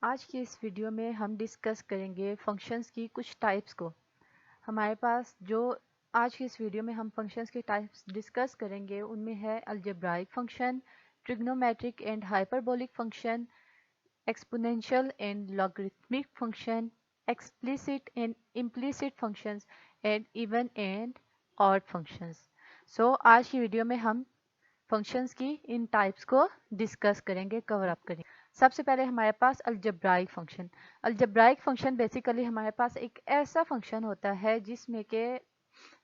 आज की इस वीडियो में हम डिस्कस करेंगे फंक्शंस की कुछ टाइप्स को। हमारे पास जो आज की इस वीडियो में हम फंक्शंस के टाइप्स डिस्कस करेंगे उनमें है algebraic function, trigonometric and hyperbolic function, exponential and logarithmic function, explicit and implicit functions and even and odd functions. So आज की वीडियो में हम फंक्शंस की इन टाइप्स को डिस्कस करेंगे, कवर अप करेंगे। सबसे पहले हमारे पास algebraic function. Algebraic function basically हमारे पास एक ऐसा फंक्शन होता है जिसमें के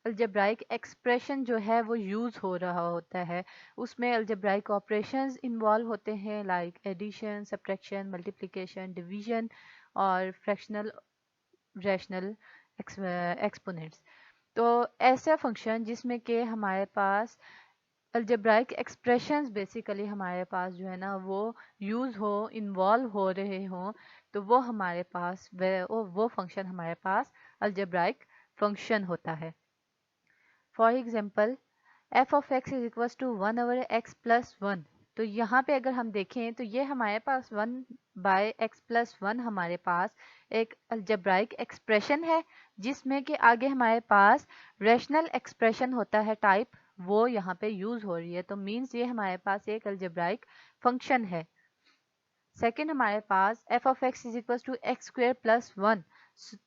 अलजेब्राइक एक्सप्रेशन जो है वो यूज हो रहा होता है। उसमें अलजेब्राइक ऑपरेशंस इन्वॉल्व होते हैं like addition, subtraction, multiplication, division और फ्रैक्शनल रैशनल एक्सपोनेंट्स। तो ऐसा फंक्शन जिसमें के हमारे पास अलजेब्राइक एक्सप्रेशंस बेसिकली हमारे पास जो है ना वो यूज हो, इन्वॉल्व हो रहे हो, तो वो हमारे पास वो फंक्शन हमारे पास अलजेब्राइक फंक्शन होता है। For example F of x is equal to 1/x+1। तो यहाँ पे अगर हम देखें तो ये हमारे पास 1/x+1 हमारे पास एक अलजेब्राइक एक्सप्रेशन है जिसमें कि आगे हमारे पास रैशनल एक्सप्रेशन होता है टाइप, वो यहाँ पे यूज हो रही है। तो मीन्स ये हमारे पास एक अलजेब्राइक फंक्शन है। सेकेंड हमारे पास f of x is equal to x² + 1।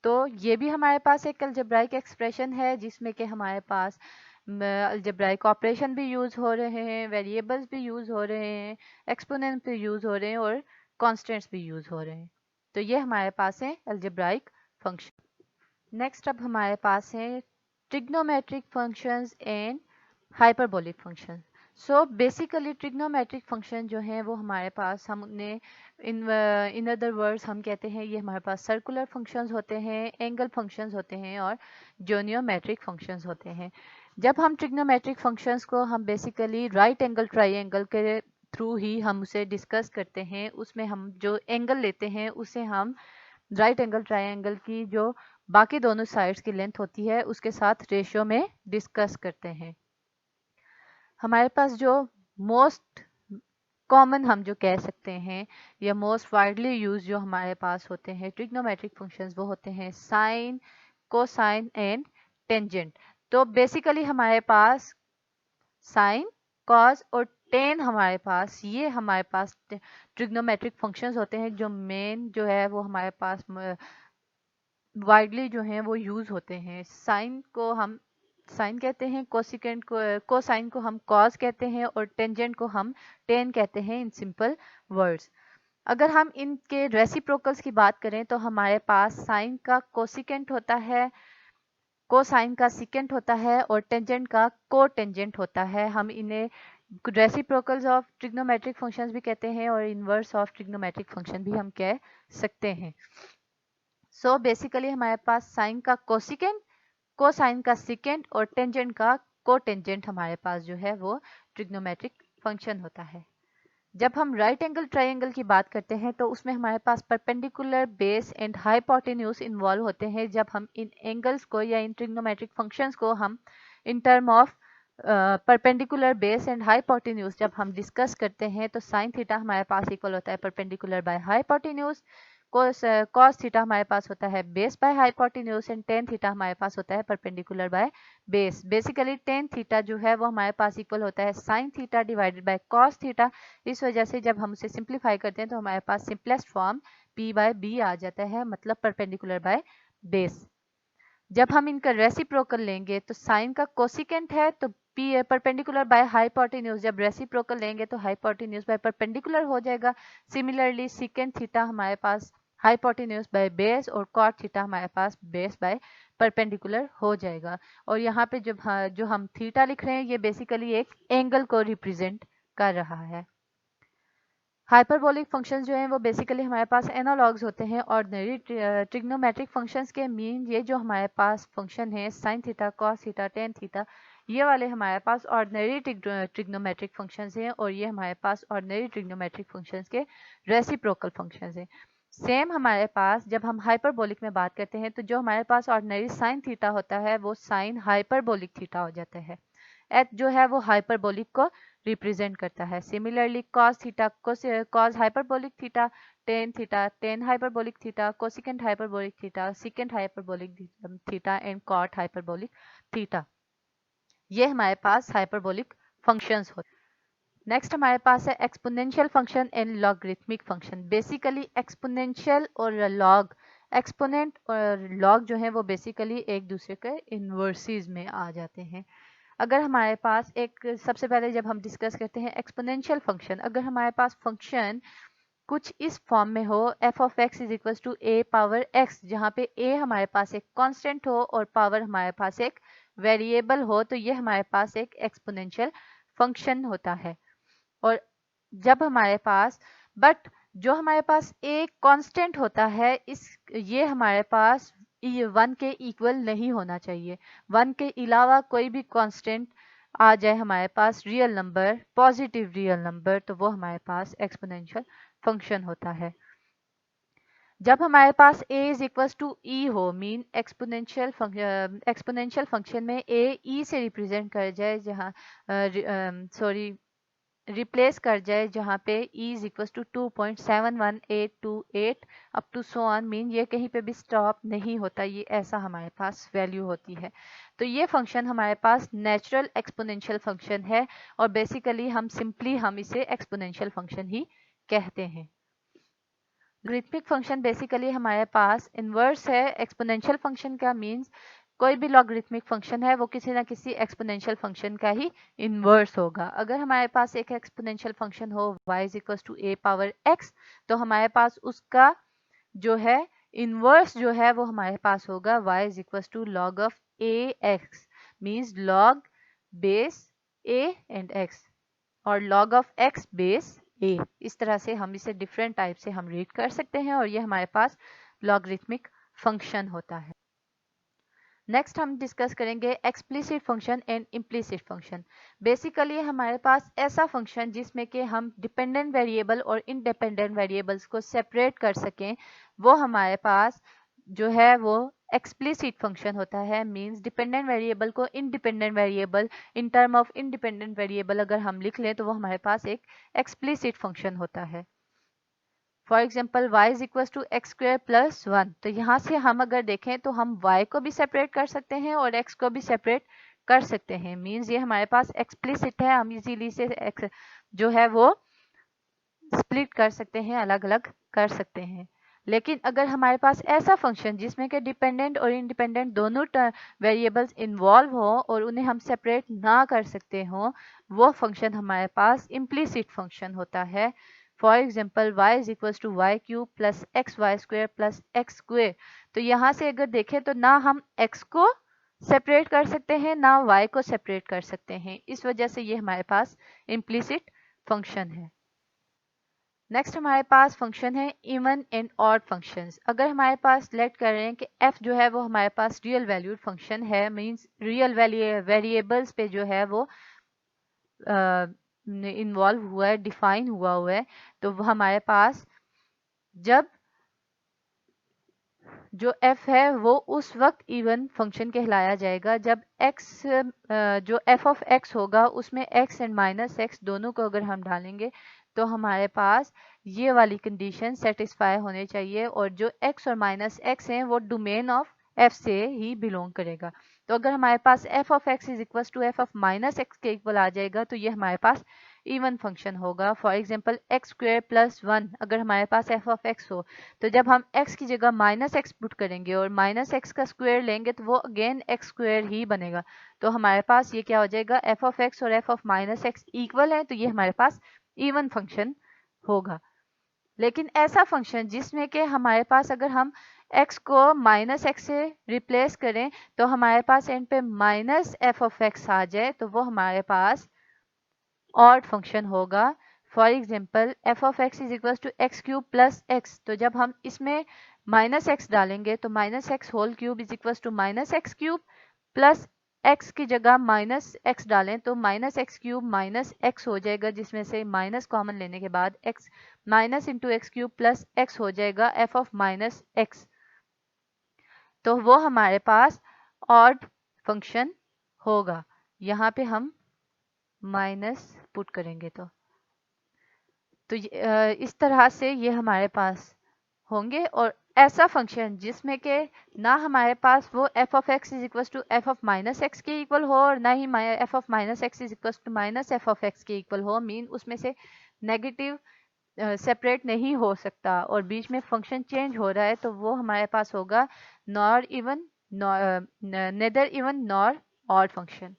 तो ये भी हमारे पास एक अलजेब्राइक एक्सप्रेशन है जिसमें कि हमारे पास अलजेब्राइक ऑपरेशन भी यूज हो रहे हैं, वेरिएबल्स भी यूज हो रहे हैं, एक्सपोनेंट भी यूज हो रहे हैं और कॉन्स्टेंट्स भी यूज हो रहे हैं। तो ये हमारे पास है अलजेब्राइक फंक्शन। नेक्स्ट अब हमारे पास है trigonometric functions and hyperbolic function. So basically trigonometric function जो है वो हमारे पास हमने इन अदर वर्ड्स हम कहते हैं ये हमारे पास सर्कुलर फंक्शंस होते हैं, एंगल फंक्शंस होते हैं और जियोमेट्रिक फंक्शंस होते हैं। जब हम ट्रिग्नोमेट्रिक फंक्शंस को हम बेसिकली राइट एंगल ट्राइंगल के थ्रू ही हम उसे डिस्कस करते हैं। उसमें हम जो एंगल लेते हैं उसे हम राइट एंगल ट्राइंगल की जो बाकी दोनों साइड्स की लेंथ होती है उसके साथ रेशियो में डिस्कस करते हैं। हमारे पास जो मोस्ट कॉमन हम जो कह सकते हैं या मोस्ट वाइडली यूज जो हमारे पास होते हैं ट्रिग्नोमेट्रिक फंक्शंस वो होते हैं साइन, कोसाइन एंड टेंजेंट। तो बेसिकली हमारे पास साइन, कॉस और टेन हमारे पास ये हमारे पास ट्रिग्नोमेट्रिक फंक्शंस होते हैं जो मेन जो है वो हमारे पास वाइडली जो है वो यूज होते हैं। साइन को हम साइन कहते हैं, कोसिकेंट को कोसाइन को हम कॉस कहते हैं और टेंजेंट को हम टेन कहते हैं इन सिंपल वर्ड्स। अगर हम इनके रेसिप्रोकल्स की बात करें तो हमारे पास साइन का कोसिकेंट होता है, कोसाइन का सिकेंट होता है और टेंजेंट का को टेंजेंट होता है। हम इन्हें रेसिप्रोकल्स ऑफ ट्रिग्नोमेट्रिक फंक्शंस भी कहते हैं और इनवर्स ऑफ ट्रिग्नोमेट्रिक फंक्शन भी हम कह सकते हैं। सो बेसिकली हमारे पास साइन का कोसिकेंट, कोसाइन का सिकेंट और टेंजेंट का कोटेंजेंट हमारे पास जो है वो ट्रिग्नोमेट्रिक फंक्शन होता है। जब हम राइट एंगल ट्राइंगल की बात करते हैं तो उसमें हमारे पास perpendicular base and hypotenuse involve होते हैं। जब हम इन एंगल्स को या इन ट्रिग्नोमेट्रिक फंक्शंस को हम in term of perpendicular base and hypotenuse जब हम डिस्कस करते हैं तो साइन थीटा हमारे पास इक्वल होता है perpendicular by hypotenuse, cos theta हमारे पास होता है base by hypotenuse and tan theta हमारे पास होता है perpendicular by base. Basically tan theta जो है वो हमारे पास इक्वल होता है sine theta divided by cos theta. इस वजह से जब हम उसे सिंप्लीफाई करते हैं तो हमारे पास सिंपलेस्ट फॉर्म p/b आ जाता है, मतलब परपेंडिकुलर बाय बेस। जब हम इनका रेसिप्रोकल लेंगे तो साइन का कोसिकेंट है तो पी परपेंडिकुलर बाय हाइपोटेन्यूज, जब रेसिप्रोकल लेंगे तो हाइपोटेन्यूज बाय परपेंडिकुलर हो जाएगा। सिमिलरली सिकेंट थीटा हमारे पास हाइपोटेन्यूज बाय बेस और कॉट थीटा हमारे पास बेस बाय परपेंडिकुलर हो जाएगा। और यहाँ पे जब जो हम थीटा लिख रहे हैं ये बेसिकली एक एंगल को रिप्रेजेंट कर रहा है। हाइपरबोलिक फंक्शंस जो हैं वो बेसिकली हमारे पास एनालॉग्स होते हैं ऑर्डिनरी ट्रिग्नोमेट्रिक फंक्शंस के। मीन ये जो हमारे पास फंक्शन है sine theta, cos theta, tan theta, ये वाले हमारे पास ऑर्डिनरी ट्रिग्नोमेट्रिक फंक्शंस हैं और ये हमारे पास ऑर्डिनरी ट्रिग्नोमेट्रिक फंक्शंस के रेसिप्रोकल फंक्शंस हैं। सेम हमारे पास जब हम हाइपरबोलिक में बात करते हैं तो जो हमारे पास ऑर्डिनरी साइन थीटा होता है वो साइन हाइपरबोलिक थीटा हो जाता है। एच जो है वो हाइपरबोलिक को रिप्रेजेंट करता है। Similarly cos theta, cos hyperbolic theta, tan theta, tan hyperbolic theta, cosecant hyperbolic theta, secant hyperbolic theta and cot hyperbolic theta. ये हमारे पास हाइपरबोलिक फंक्शंस होते हैं। नेक्स्ट हमारे पास है exponential function and logarithmic function. Basically exponential और log, exponent और log जो है वो बेसिकली एक दूसरे के इनवर्सिस में आ जाते हैं। अगर हमारे पास एक, सबसे पहले जब हम डिस्कस करते हैं एक्सपोनेंशियल फंक्शन, अगर हमारे पास फंक्शन कुछ इस फॉर्म में हो, F of x is equal to A power X, जहाँ पे ए हमारे पास एक कांस्टेंट हो और पावर हमारे पास एक वेरिएबल हो, तो ये हमारे पास एक एक्सपोनेंशियल फंक्शन होता है। और जब हमारे पास, बट जो हमारे पास एक कांस्टेंट होता है, इस ये हमारे पास 1 के इक्वल नहीं होना चाहिए। 1 के अलावा कोई भी कांस्टेंट आ जाए हमारे पास, real number, positive real number, तो वो हमारे पास एक्सपोनेंशियल फंक्शन होता है। जब हमारे पास a is equal to E हो, मीन एक्सपोनेंशियल फंक्शन में a e से रिप्रेजेंट कर जाए, जहाँ रिप्लेस कर जाए, जहाँ पे e is equal to 2.71828 up to so on, mean ये कहीं पे भी स्टॉप नहीं होता, ये ऐसा हमारे पास वैल्यू होती है। तो ये फंक्शन हमारे पास नेचुरल एक्सपोनेंशियल फंक्शन है, और बेसिकली हम इसे एक्सपोनेंशियल फंक्शन ही कहते हैं। लॉगरिथमिक फंक्शन बेसिकली हमारे पास इनवर्स है एक्सपोनेंशियल फंक्शन का, मींस कोई भी लॉगरिथमिक फंक्शन है वो किसी ना किसी एक्सपोनेंशियल फंक्शन का ही इनवर्स होगा। अगर हमारे पास एक एक्सपोनेंशियल फंक्शन हो y is equal to a power x, तो हमारे पास उसका जो है इनवर्स जो है वो हमारे पास होगा y is equal to log of ax, means log base a and x, और log of x base a। इस तरह से हम इसे डिफरेंट टाइप से हम रीड कर सकते हैं, और ये हमारे पास लॉगरिथमिक फंक्शन होता है। नेक्स्ट हम डिस्कस करेंगे explicit function and implicit function. Basically हमारे पास ऐसा फंक्शन जिसमें कि हम डिपेंडेंट वेरिएबल और इंडिपेंडेंट वेरिएबल्स को सेपरेट कर सकें, वो हमारे पास जो है वो एक्सप्लिसिट फंक्शन होता है। मींस डिपेंडेंट वेरिएबल को independent variable, in term of independent variable अगर हम लिख लें तो वो हमारे पास एक एक्सप्लिसिट फंक्शन होता है। For example y is equal to X square plus 1, तो यहाँ से हम अगर देखें तो हम y को भी सेपरेट कर सकते हैं और x को भी सेपरेट कर सकते हैं। मींस ये हमारे पास एक्सप्लिसिट है, हम इजीली से x जो है वो स्प्लिट कर सकते हैं, अलग अलग कर सकते हैं। लेकिन अगर हमारे पास ऐसा फंक्शन जिसमें कि डिपेंडेंट और इंडिपेंडेंट दोनों वेरिएबल्स इन्वॉल्व हो और उन्हें हम सेपरेट ना कर सकते हो, वो फंक्शन हमारे पास इम्प्लिसिट फंक्शन होता है। For example y is equal to Y cube plus X Y square plus X square, तो यहाँ से अगर देखें तो ना हम x को सेपरेट कर सकते हैं ना y को सेपरेट कर सकते हैं, इस वजह से ये हमारे पास इम्प्लिसिट फंक्शन है। नेक्स्ट हमारे पास फंक्शन है इवन एंड ऑड फंक्शंस। अगर हमारे पास लेट कर रहे हैं कि f जो है वो हमारे पास रियल वैल्यूड फंक्शन है, मींस रियल वेरिएबल्स पे जो है वो इन्वॉल्व हुआ है, डिफाइन हुआ है, तो वो हमारे पास जब जो f है वो उस वक्त इवन फंक्शन कहलाया जाएगा जब x जो f ऑफ x होगा उसमें x एंड माइनस x दोनों को अगर हम डालेंगे तो हमारे पास ये वाली कंडीशन सेटिस्फाई होने चाहिए, और जो x और माइनस x हैं वो डोमेन ऑफ f से ही बिलोंग करेगा। तो अगर हमारे पास f of x is equal to f of minus x के इक्वल आ जाएगा तो ये हमारे पास इवन फंक्शन होगा। For example X square plus 1, अगर हमारे पास f ऑफ x हो तो जब हम x की जगह माइनस x पुट करेंगे और माइनस x का स्क्वायर लेंगे तो वो अगेन x स्क्वायर ही बनेगा। तो हमारे पास ये क्या हो जाएगा, f ऑफ x और f of minus x equal है, तो ये हमारे पास इवन फंक्शन होगा। लेकिन ऐसा फंक्शन जिसमें कि हमारे पास अगर हम x को माइनस x से रिप्लेस करें तो हमारे पास एंड पे माइनस f ऑफ x आ जाए, तो वो हमारे पास ऑड फंक्शन होगा। For example f of x is equal to x cube plus x, तो जब हम इसमें माइनस x डालेंगे तो minus x whole cube is equal to minus x cube plus x की जगह माइनस x डालें तो minus x cube minus x हो जाएगा, जिसमें से माइनस कॉमन लेने के बाद x minus into x cube plus x हो जाएगा f ऑफ माइनस x, तो वो हमारे पास ऑड फंक्शन होगा। यहाँ पे हम माइनस पुट करेंगे तो तो इस तरह से ये हमारे पास होंगे। और ऐसा फंक्शन जिसमें के ना हमारे पास वो f of x is equal to f of minus x के इक्वल हो और ना ही f of minus x is equal to minus f of x के इक्वल हो, मीन उसमें से नेगेटिव सेपरेट नहीं हो सकता और बीच में फंक्शन चेंज हो रहा है, तो वो हमारे पास होगा nor even, neither even nor odd function.